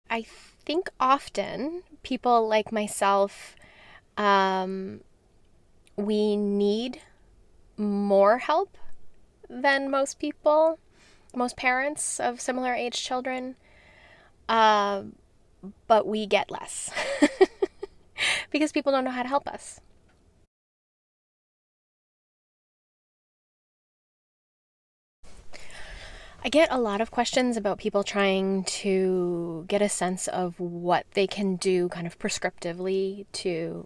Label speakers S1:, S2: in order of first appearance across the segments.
S1: I think often people like myself, um, we need more help than most people, most parents of similar age children, uh, but we get less because people don't know how to help us. I get a lot of questions about people trying to get a sense of what they can do kind of prescriptively to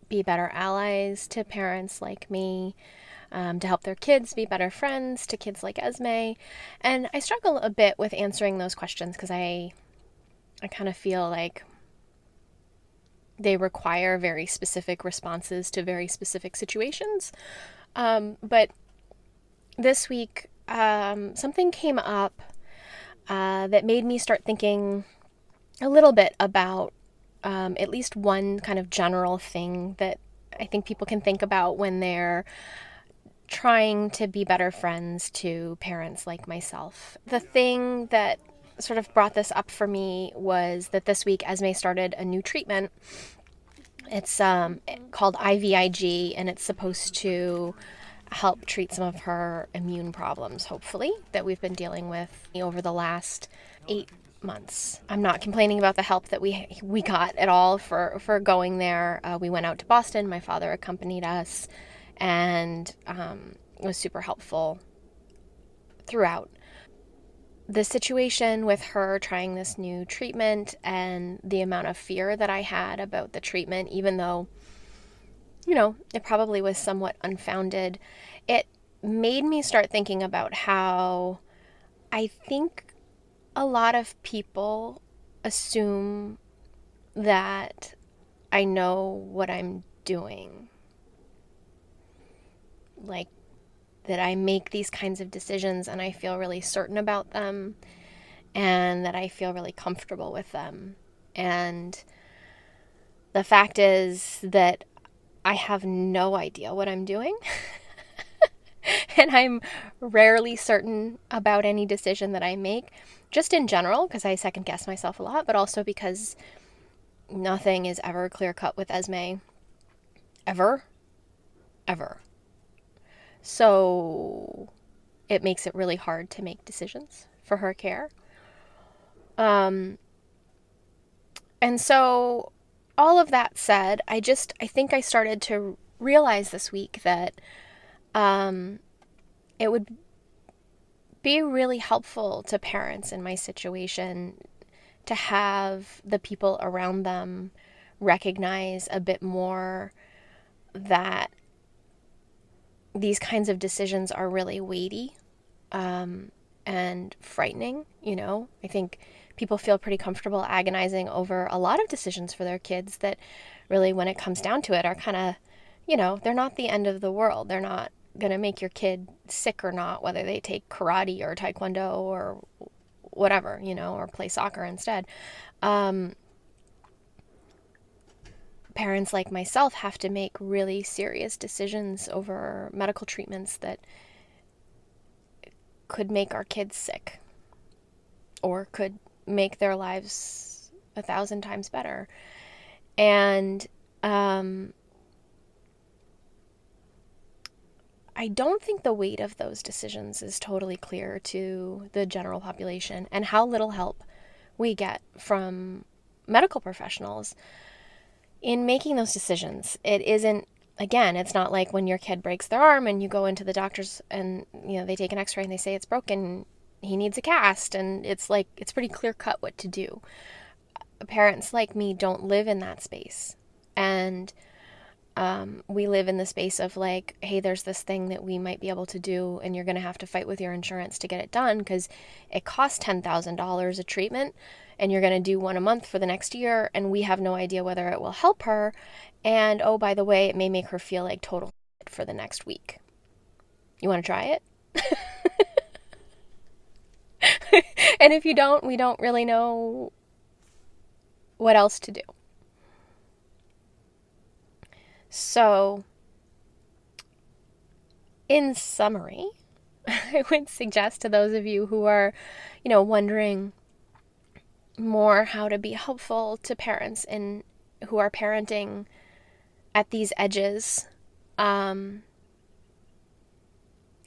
S1: be better allies to parents like me, to help their kids be better friends to kids like Esmé. And I struggle a bit with answering those questions because I kind of feel like they require very specific responses to very specific situations. But this week, something came up that made me start thinking a little bit about at least one kind of general thing that I think people can think about when they're trying to be better friends to parents like myself. The thing that sort of brought this up for me was that this week Esme started a new treatment. It's called IVIG, and it's supposed to help treat some of her immune problems, hopefully, that we've been dealing with over the last 8 months. I'm not complaining about the help that we got at all for going there. We went out to Boston. My father accompanied us, and was super helpful throughout. The situation with her trying this new treatment and the amount of fear that I had about the treatment, even though, it probably was somewhat unfounded, it made me start thinking about how I think a lot of people assume that I know what I'm doing. Like, that I make these kinds of decisions and I feel really certain about them and that I feel really comfortable with them. And the fact is that I have no idea what I'm doing. And I'm rarely certain about any decision that I make, just in general, because I second guess myself a lot, but also because nothing is ever clear cut with Esme. Ever. Ever. So it makes it really hard to make decisions for her care. Um, and so, all of that said, I think I started to realize this week that um, it would be really helpful to parents in my situation to have the people around them recognize a bit more that these kinds of decisions are really weighty, and frightening. I think people feel pretty comfortable agonizing over a lot of decisions for their kids that really, when it comes down to it, are kind of, they're not the end of the world. They're not going to make your kid sick or not, whether they take karate or taekwondo or whatever, or play soccer instead. Um, Parents like myself have to make really serious decisions over medical treatments that could make our kids sick or could make their lives 1,000 times better. And I don't think the weight of those decisions is totally clear to the general population, and how little help we get from medical professionals in making those decisions. It isn't, again, it's not like when your kid breaks their arm and you go into the doctors and, they take an x-ray and they say it's broken, he needs a cast, and it's like, it's pretty clear cut what to do. Parents like me don't live in that space. And we live in the space of like, hey, there's this thing that we might be able to do, and you're going to have to fight with your insurance to get it done because it costs $10,000 a treatment, and you're going to do one a month for the next year, and we have no idea whether it will help her. And oh, by the way, it may make her feel like total shit for the next week. You want to try it? And if you don't, we don't really know what else to do. So, in summary, I would suggest to those of you who are, wondering more how to be helpful to parents who are parenting at these edges.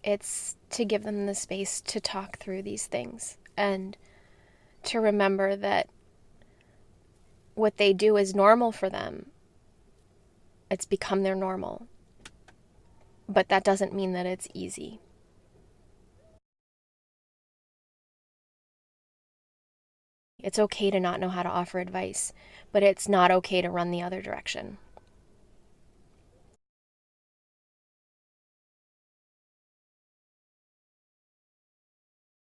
S1: It's to give them the space to talk through these things and to remember that what they do is normal for them. It's become their normal. But that doesn't mean that it's easy. It's okay to not know how to offer advice, but it's not okay to run the other direction.